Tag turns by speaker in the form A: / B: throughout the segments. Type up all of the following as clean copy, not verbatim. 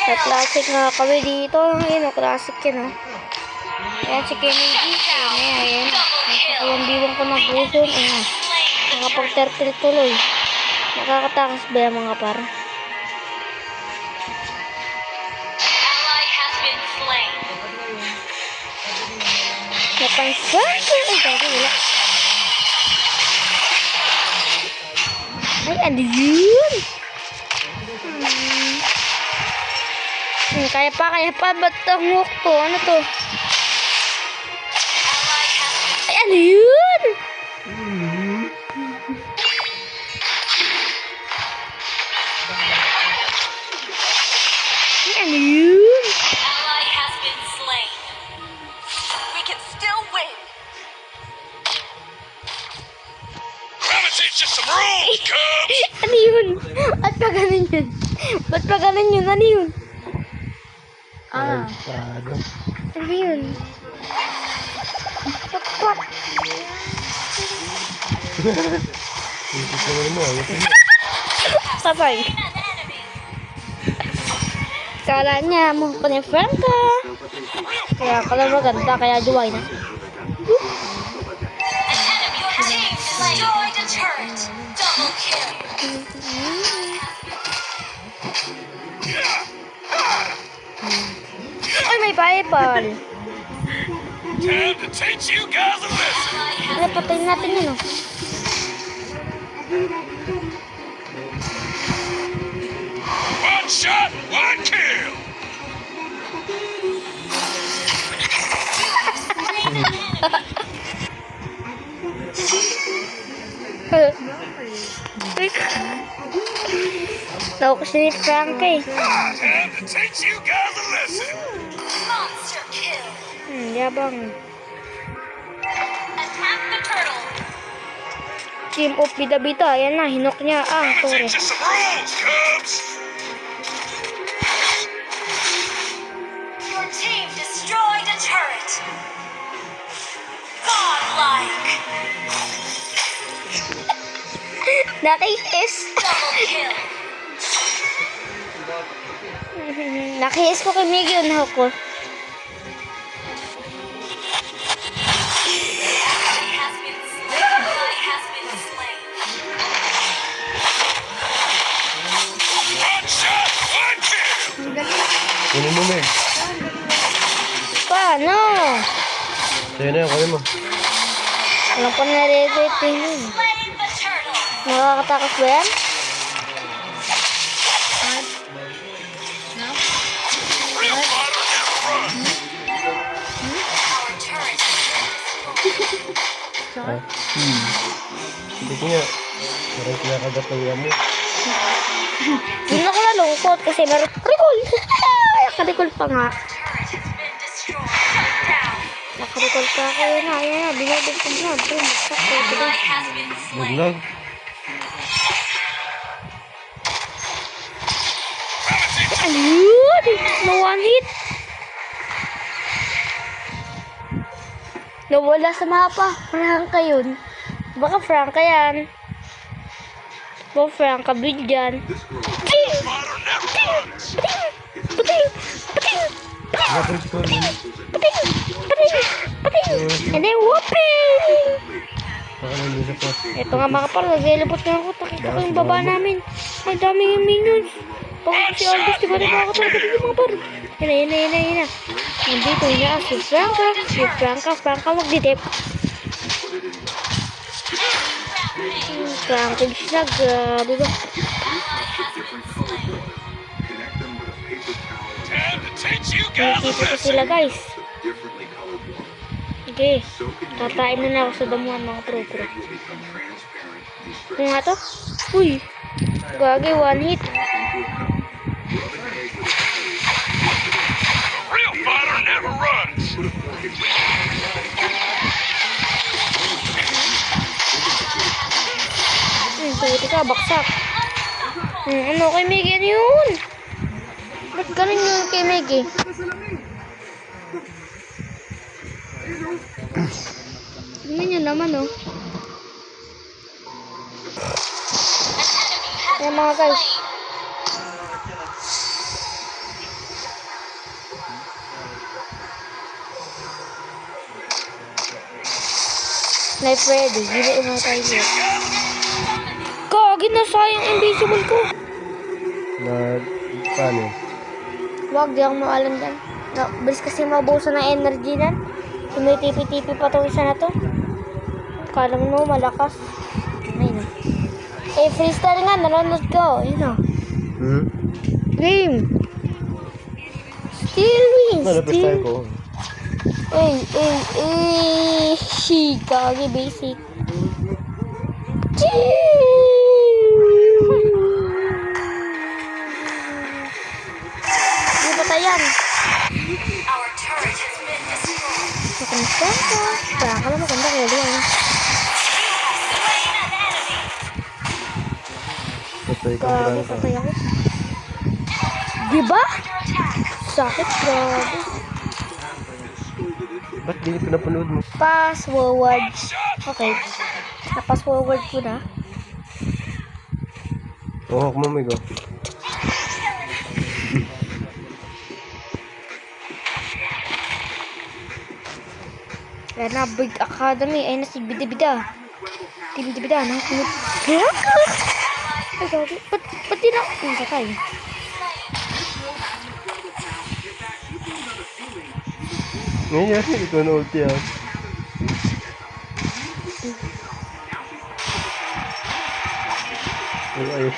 A: Na-classic nga kami dito. Ayun, classic yan, oh. Ayan, si Kennedy. Ayan. Nakakayambiwan ko ng buson. Ayan. Nakapag-turtle tuloy. Nakakatakas ba yung mga par? Napansin ko. Ay, gagi, wala. Ay, ano yun? Kaya pa. Ba't ang hook to? Ano to? Ay, ano yun? Ay, ano yun? Ano yun? Ba't pa ganun yun? Ba't pa ganun yun? Ano yun? Ah. Ano yun? Pak. Patay. Kala niya mo pa ni Franca. Kaya kala maganda kaya juway na. Ay, may Bible. Ano, patayin natin yun, oh.
B: One shot, one kill.
A: Tawag ko si Frank, eh.
B: Time to teach you guys a lesson.
A: Yabang.
C: Attack the turtle.
A: Team of Bida-Bida. Ayan na, hinok niya. Sorry.
B: Teach you some rules, Cubs.
C: Your team destroyed a turret. Godlike.
A: Nakihis.
C: Double kill.
A: Nakihis ko kay Miggy yun ako.
B: One shot, one kill.
D: Kunin mo, Meg.
A: Paano?
D: Sa'yo na yan, kunin mo.
A: Walang pa nare-rating yun.
C: Slain the turtle.
A: Nakakatakas ba yan?
B: Real fighter never runs.
C: Our turret has been
D: Hindi ko nga. Parang kinakagat ng yamo.
A: Hindi ako nalungkot kasi meron recall. Nakaricall pa nga.
C: destroyed. Shut down.
A: Nakaricall pa ako yun. Ayan na, binabog ko na.
C: Ally has been slain.
D: Naglag.
A: Ayun! No one hit! Nawala sa mapa. Franka yun. Baka Franka yan. Baka Franka big yan. Pating! Pating! Pating! Pating! Pating! And then whooping!
D: Baka nandun sa pot.
A: Ito nga mga par, naglilipot na ako. Takita ko yung baba namin. Ang daming yung minions. Pag si Aldous, di ba rin ako talaga dito mga par? Yan na. Nandito na si Franka. Franka magdidip. Franka siya, grabe ba?
B: Time to teach you guys a
A: Nakikita ko
B: lesson.
A: sila guys. Okay, tatain na ako sa damuhan mga pro. Kung nga to? Uy, gagi, one hit.
B: A real fighter never runs.
A: Puti ka, baksak. Ano kay Miggy? Ano yun? Ba't ganun yun kay Miggy? Tingnan nyo naman, oh. Ayan mga guys. Knife ready. Gila yung mga tayo. Kagi na sayang invisible ko.
D: Na, paano?
A: Wag, di ako maalam dyan. Bilis kasi maubusan ng energy nan. Tumitipi-tipi pa tong isa na to. Kala mo malakas. Ayun na. Eh, freestyle nga. Nanonood ko. Ayun na.
D: Hmm?
A: Game. Still win.
D: Malapit tayo ko.
A: Kagi basic. Di ba tayan?
C: Our turret has been destroyed.
A: Makamisa ka. Baka lang maganda kaya doon.
C: Slain an enemy.
D: Patay ka
A: Grabe,
D: Franca.
A: patay ako. Diba?
C: Under attack.
A: Sakit, grabe.
D: Ba't di pinapanood mo?
A: Pass forward.
B: Shot.
A: Okay. Napass forward ko na.
D: Hawak mo, Migo.
A: Kaya na, Big Academy. Ay na si Bida-Bida. Team Bida-Bida. Ano? Kaya ka? Ay, grabe. Ba't di na? Ang sakay.
D: Ngayon, ikaw na ulti ah. Ay,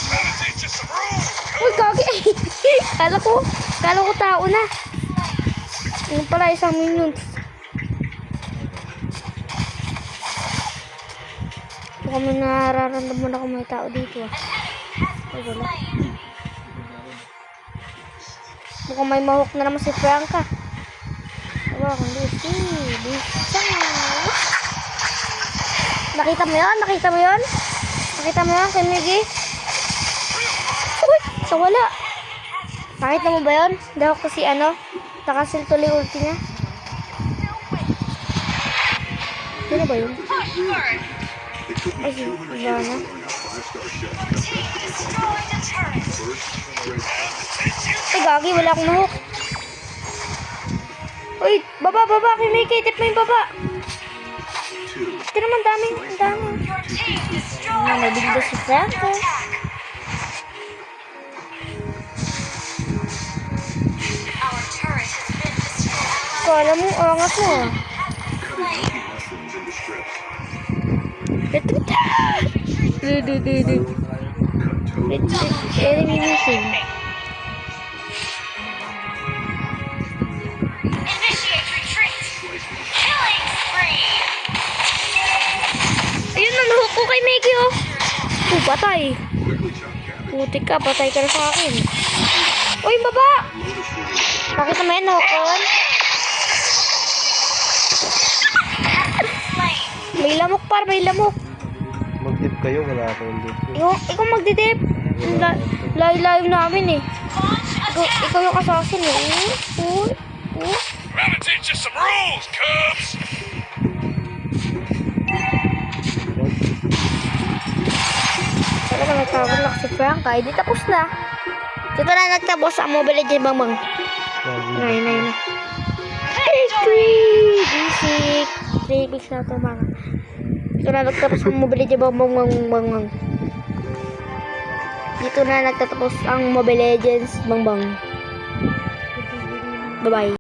B: Gotta teach you some rules.
A: Uy, kagi. Kala ko tao na. Yung pala isang minions. Mukhang may nararamdaman ako may tao dito ah. Ay, wala. Mukhang may mahok na naman si Franca. Diba, kung Lucy. Lucy. Nakita mo yun? Nakita mo yun? Nakita mo yun kay Miggy? Uy! Sa wala. Nakita mo ba yun? Dahil kasi nakasil tuloy ulti niya. Sino ba yun? Ay, iba na.
C: Team destroyed a turret.
A: Ay, gagi. Wala akong nahok. Uy, baba. Kay Mickey, tip mo yung baba. Ito naman, ang dami.
C: Your team destroyed a
A: Nabigla si
C: turret.
A: Franco.
C: Under attack. Our turret has been destroyed.
A: Kala mo, angat mo ah. Enemy missing.
C: Initiate retreat. Killing spree.
A: Ayun, nanuhok ko kay Mickey oh. Patay. Putik ka, patay ka na sa akin. Uy, baba! Nakita mo yan, nanuhok ko yun?
C: Slain.
A: May lamok par, may lamok.
D: mag-dip kayo, wala akong dip.
A: Ikaw magdidip. Live namin eh.
C: Launch attack.
A: Ikaw yung assassin eh.
B: Gotta teach you some rules, Cubs.
A: Pero kung nagtawag lang si Franca, hindi tapos na. Dito na nagtapos ang Mobile Legends Bang. Nay. Victory! Basic. 3 weeks na ito mga. Dito na nagtapos ang Mobile Legends Bang. Dito na nagtatapos ang Mobile Legends Bang. Bye-bye.